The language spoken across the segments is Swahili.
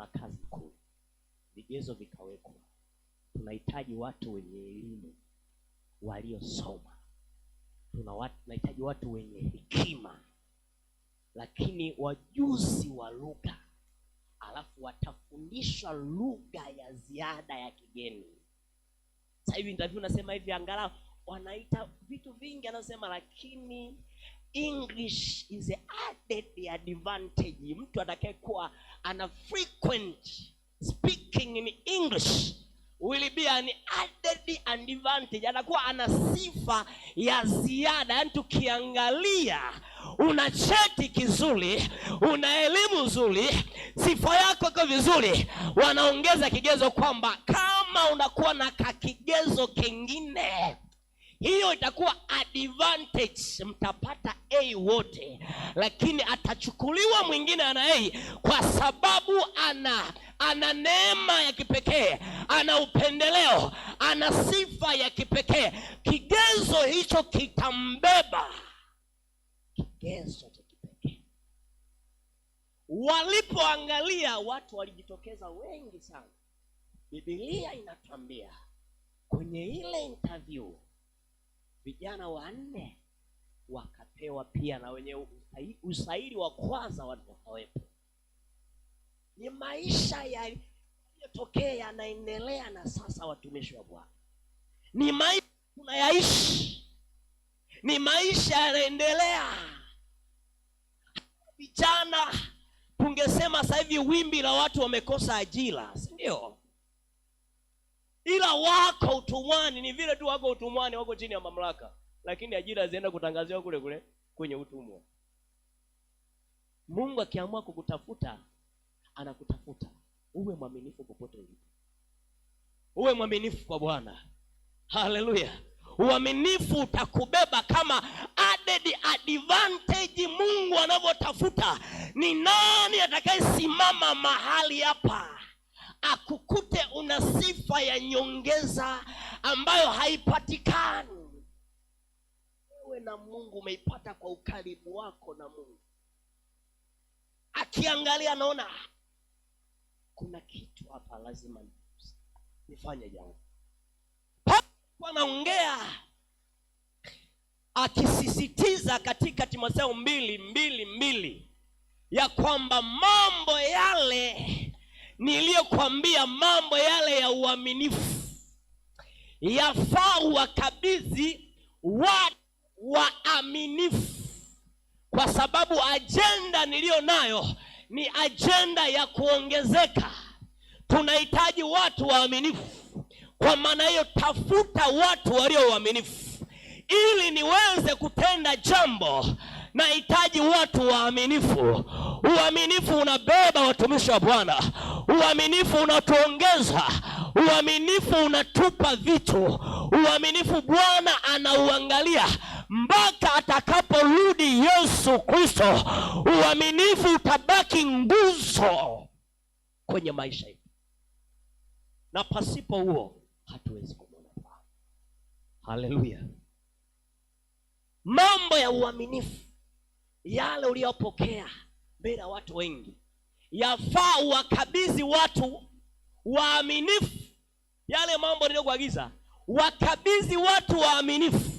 tuna kazi kuu. Vigezo vikawekwa. Tunahitaji watu wenye elimu, waliosoma. Tunahitaji watu wenye hekima, lakini wajuzi wa lugha, alafu watafundishwa lugha ya ziada ya kigeni. Sasa hivi interview nasema hivi, angalau wanaita vitu vingi, anasema lakini English is a added advantage. Mtu atakayekuwa ana frequent speaking in English will be an added advantage. Anakuwa ana sifa ya ziada. Yaani tukiangalia, una cheti kizuri, una elimu nzuri, sifa yako iko vizuri, wanaongeza kigezo kwamba kama unakuwa na kigezo kingine, hiyo itakuwa advantage. Mtapata A wote, lakini atachukuliwa mwingine ana A kwa sababu ana neema ya kipekee, ana upendeleo, ana sifa ya kipekee. Kigezo hicho kitambeba. Kigezo cha kipekee. Walipoangalia, watu walijitokeza wengi sana. Biblia inatuambia kwenye ile interview vijana 4 wakapewa pia, na wenye usaili wa kwanza wakawepo. Ni maisha yaliyotokea yanaendelea na sasa, watumishi wa Bwana. Ni maisha tunayaishi, ni maisha yanaendelea. Vijana tungesema sasa hivi wimbi la watu wamekosa ajira, si ndio? Ila wako utumwani. Ni vile tu wako utumwani, wako chini ya mamlaka, lakini ajira zienda kutangaziwa kule kule kwenye utumwa. Mungu akiamua kukutafuta, anakutafuta. Uwe mwaminifu popote ulipo. Uwe mwaminifu kwa Bwana. Haleluya. Uaminifu utakubeba kama added advantage. Mungu anavyotafuta, ni nani atakayesimama mahali hapa akukute una sifa ya nyongeza ambayo haipatikani. Wewe na Mungu umeipata kwa ukaribu wako na Mungu. Akiangalia anaona kuna kitu hapa, lazima nifanye jambo. Anaongea akisisitiza katika Timotheo 2:2 ya kwamba mambo yale niliyokuambia, mambo yale ya uaminifu, yafaa wakabidhi watu waaminifu, kwa sababu ajenda niliyo nayo ni ajenda ya kuongezeka. Tunahitaji watu waaminifu. Kwa maana hiyo, tafuta watu walio waaminifu. Ili niweze kutenda jambo, nahitaji watu waaminifu. Uaminifu unabeba, watumishi wa Bwana. Uaminifu unatuongeza. Uaminifu unatupa vitu. Uaminifu Bwana anauangalia mpaka atakaporudi Yesu Kristo. Uaminifu utabaki nguzo kwenye maisha yetu, na pasipo huo hatuwezi kumwona Bwana. Haleluya. Mambo ya uaminifu, yale uliyopokea mbele ya watu wengi, yafaa wakabidhi watu waaminifu. Yale mambo niliyokuagiza, wakabidhi watu waaminifu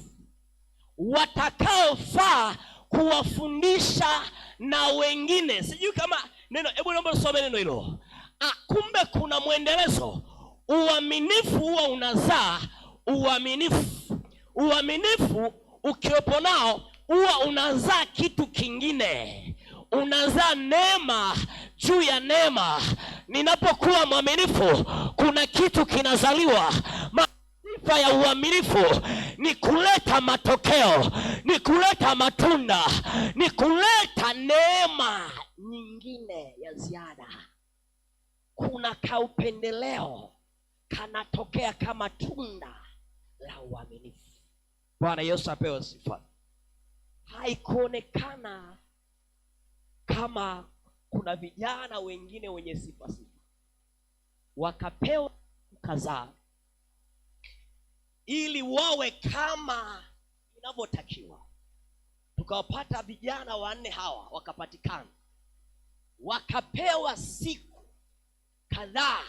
watakaofaa kuwafundisha na wengine. Sijui kama neno, hebu naomba usome neno hilo. Kumbe kuna mwendelezo. Uaminifu huwa unazaa uaminifu. Uaminifu ukiwepo nao huwa unazaa kitu kingine. Unazaa neema juu ya neema. Ninapokuwa mwaminifu, kuna kitu kinazaliwa. Sifa ya uaminifu ni kuleta matokeo, ni kuleta matunda, ni kuleta neema nyingine ya ziada. Kuna kaupendeleo kanatokea kama tunda la uaminifu. Bwana Yesu apewe sifa. Haikuonekana kama kuna vijana wengine wenye sifa wakapewa kadhaa ili wawe kama inavyotakiwa. Tukawapata vijana 4 hawa, wakapatikana, wakapewa siku kadhaa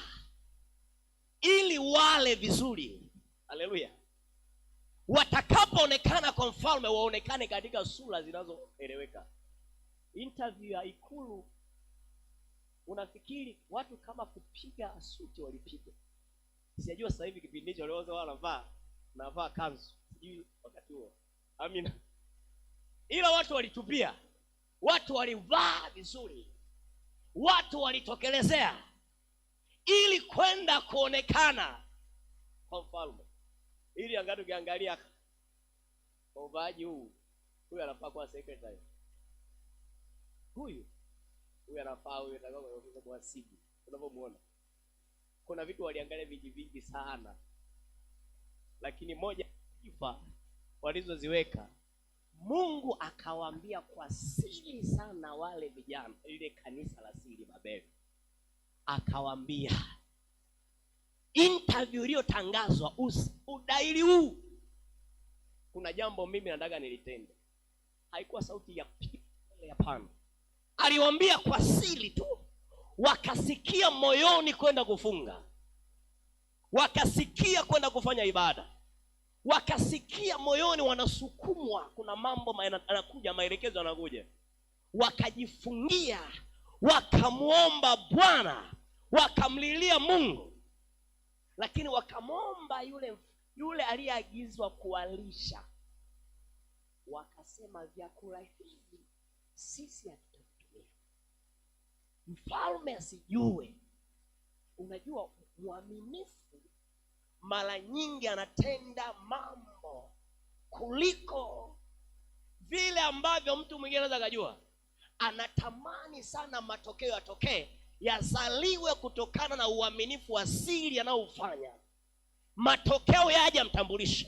ili wale vizuri. Haleluya. Watakapoonekana kwa mfalme, waonekane katika sura zinazoeleweka. Interview ya Ikulu, unafikiri watu kama kupiga suti walipiga? Sijajua sasa hivi kipindi hicho leo wanavaa kanzu, sijui wakati huo. Amina. Ila watu walitupia, watu walivaa vizuri, watu walitokelezea ili kwenda kuonekana kwa mfalme. Ili angalau ukiangalia uvaaji huu, huyu anafaa kuwa secretary, huyu anafaa, huyu anataka kuwa sibu. Unapomuona kuna vitu waliangalia vingi sana, lakini moja sifa walizoziweka, Mungu akawaambia kwa siri sana wale vijana, ile kanisa la siri Babeli, akawaambia interview iliyotangazwa, udaili huu, kuna jambo mimi nataka nilitende. Haikuwa sauti ya pile ya panda, aliwaambia kwa siri tu. Wakasikia moyoni kwenda kufunga, wakasikia kwenda kufanya ibada, wakasikia moyoni wanasukumwa, kuna mambo yanakuja, maelekezo yanakuja. Wakajifungia, wakamuomba Bwana, wakamlilia Mungu, lakini wakamwomba yule aliyeagizwa kuwalisha. Wakasema vyakula hivi sisi hatutatumia, mfalme asijue. Unajua mwaminifu mara nyingi anatenda mambo kuliko vile ambavyo mtu mwingine anaweza kujua. Anatamani sana matokeo yatokee, yazaliwe kutokana na uaminifu wa siri anaofanya, matokeo yaje mtambulisha.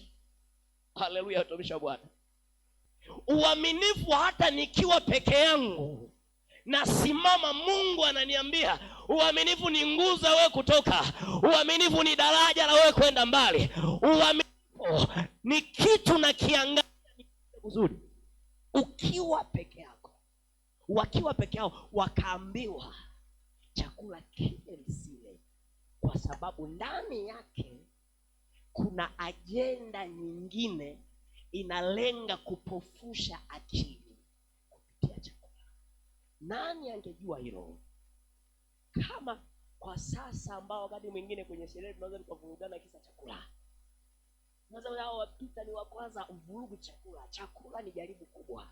Haleluya, tumisha Bwana. Uaminifu hata nikiwa peke yangu nasimama, Mungu ananiambia uaminifu ni nguzo wewe kutoka, uaminifu ni daraja la wewe kwenda mbali, uaminifu ni kitu na kiangalia uzuri. Ukiwa peke yako, wakiwa peke yao, wakaambiwa chakula kile msile, kwa sababu ndani yake kuna ajenda nyingine inalenga kupofusha akili kupitia chakula. Nani angejua hilo? Kama kwa sasa ambao wakati mwingine kwenye sherehe tunaweza tukavurugana kisa chakula. Tunaweza hao wapita ni wa kwanza uvurugu chakula. Chakula ni jaribu kubwa.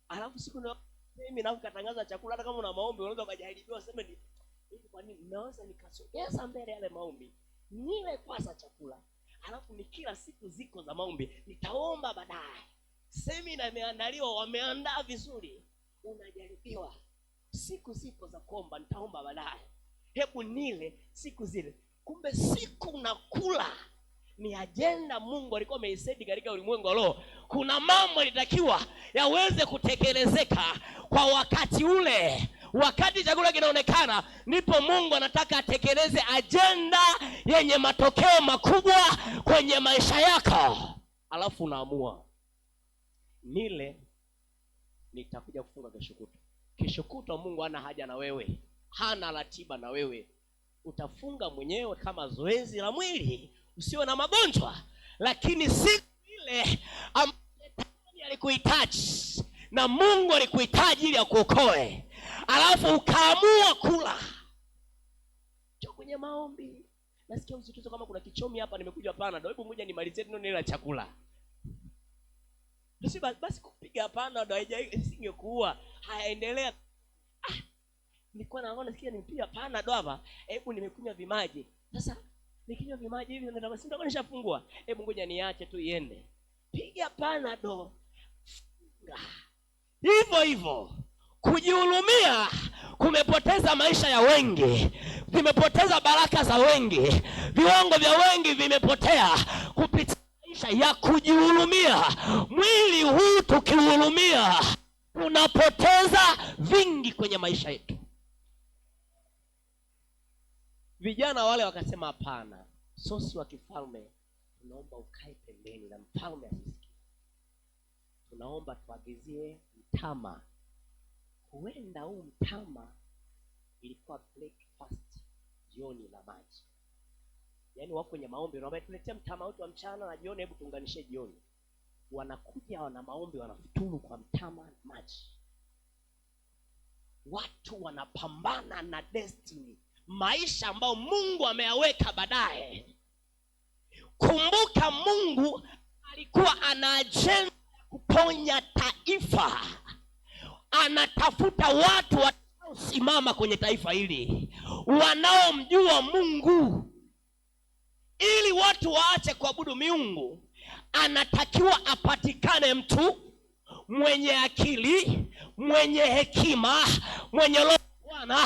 Alafu siku na mimi nakutangaza chakula, hata kama una maombi unaweza kujaribiwa, useme ni hivi, kwa nini naweza nikasogeza mbele yale maombi nile kwanza chakula, alafu ni kila siku ziko za maombi nitaomba baadaye. Semina imeandaliwa, wameandaa vizuri, unajaribiwa. Siku ziko za kuomba, nitaomba baadaye, hebu nile siku zile. Kumbe siku unakula ni ajenda Mungu alikuwa ameiseti katika ulimwengu wa roho. Kuna mambo yalitakiwa yaweze kutekelezeka kwa wakati ule. Wakati chakula kinaonekana, ndipo Mungu anataka atekeleze ajenda yenye matokeo makubwa kwenye maisha yako. Alafu unaamua nile, nitakuja kufunga kesho kutwa. Kesho kutwa Mungu hana haja na wewe, hana ratiba na wewe. Utafunga mwenyewe kama zoezi la mwili, usiwe na magonjwa. Lakini siku ile ambayo Shetani alikuhitaji na Mungu alikuhitaji ili akuokoe, alafu ukaamua kula kwenye maombi. Nasikia uzito kama kuna kichomi hapa, nimekuja hapana. Ndio hebu ngoja nimalizie neno la chakula. Basi kupiga hapana ndio haijasingekuwa. Hayaendelea. Nilikuwa naona nasikia nipiga hapana ndio hapa. Hebu nimekunywa vimaji. Sasa nikinywa vimaji hivi ndio basi ndio nishafungua. Hebu ngoja niache tu iende. Piga hapana ndio. Hivyo kujihurumia kumepoteza maisha ya wengi, vimepoteza baraka za wengi, viwango vya wengi vimepotea kupitia maisha ya kujihurumia. Mwili huu tukihurumia tunapoteza vingi kwenye maisha yetu. Vijana wale wakasema hapana, sosi wa kifalme tunaomba ukae pembeni na mfalme asisikie. Tunaomba tuagizie mtama. Huenda huu mtama ilikuwa breakfast jioni la maji. Yaani wako kwenye maombi, unaomba tuletea mtama wetu wa mchana na jioni, hebu tuunganishe jioni. Wanakuja wana maombi, wanafuturu kwa mtama na maji. Watu wanapambana na destiny, maisha ambayo Mungu ameyaweka baadaye. Kumbuka Mungu alikuwa ana agenda ya kuponya taifa. Anatafuta watu watakaosimama kwenye taifa hili, wanaomjua Mungu. Ili watu waache kuabudu miungu, anatakiwa apatikane mtu mwenye akili, mwenye hekima, mwenye roho Bwana,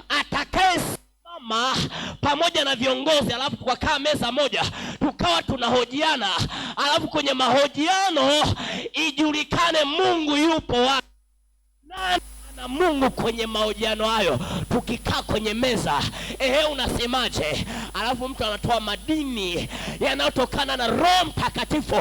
atakayesimama pamoja na viongozi, alafu tukakaa meza moja, tukawa tunahojiana, alafu kwenye mahojiano ijulikane Mungu yupo wapi. Nani na Mungu kwenye mahojiano hayo? Tukikaa kwenye meza, unasemaje? Alafu mtu anatoa madini yanayotokana na Roho Mtakatifu,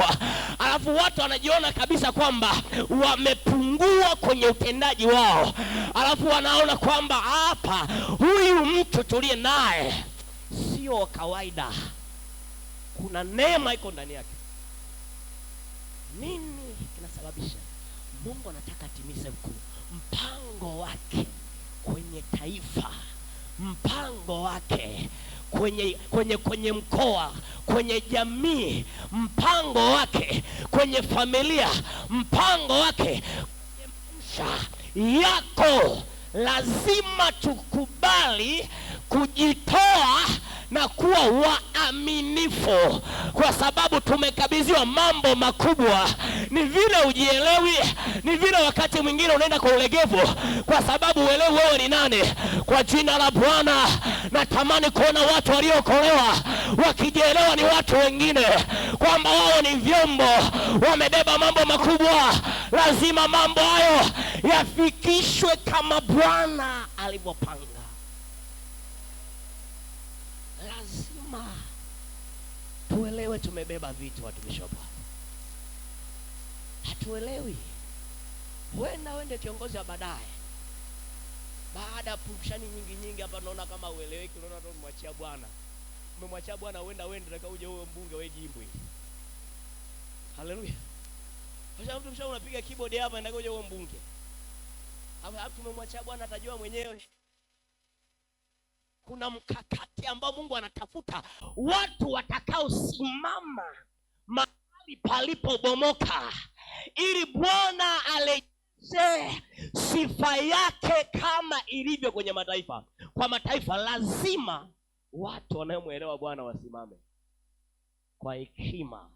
alafu watu wanajiona kabisa kwamba wamepungua kwenye utendaji wao, alafu wanaona kwamba hapa huyu mtu tuliye naye sio kawaida, kuna neema iko ndani yake. Nini kinasababisha? Mungu anataka atimize mpango wake kwenye taifa, mpango wake kwenye mkoa, kwenye jamii, mpango wake kwenye familia, mpango wake kwenye maisha yako. Lazima tukubali kujitoa na kuwa waaminifu, kwa sababu tumekabidhiwa mambo makubwa. Ni vile ujielewi, ni vile wakati mwingine unaenda kwa ulegevu, kwa sababu uelewi wewe ni nani. Kwa jina la Bwana natamani kuona watu waliokolewa wakijielewa ni watu wengine, kwamba wao ni vyombo, wamebeba mambo makubwa. Lazima mambo hayo yafikishwe kama Bwana alivyopanga. Lazima tuelewe tumebeba vitu, watumishi wa Bwana. Hatuelewi. Huenda wende kiongozi wa baadaye, baada ya purukushani nyingi hapa, naona kama ueleweki, unaona tu umemwachia Bwana. Umemwachia Bwana, huenda nataka uje uwe mbunge wa jimbo hili. Haleluya. Kwa mtu mshauri unapiga keyboard hapa, nataka uje uwe mbunge. Hapo tumemwachia Bwana, atajua mwenyewe. Kuna mkakati ambao Mungu anatafuta watu watakaosimama mahali palipobomoka, ili Bwana aleze sifa yake kama ilivyo kwenye mataifa. Kwa mataifa lazima watu wanaomwelewa Bwana wasimame kwa hekima,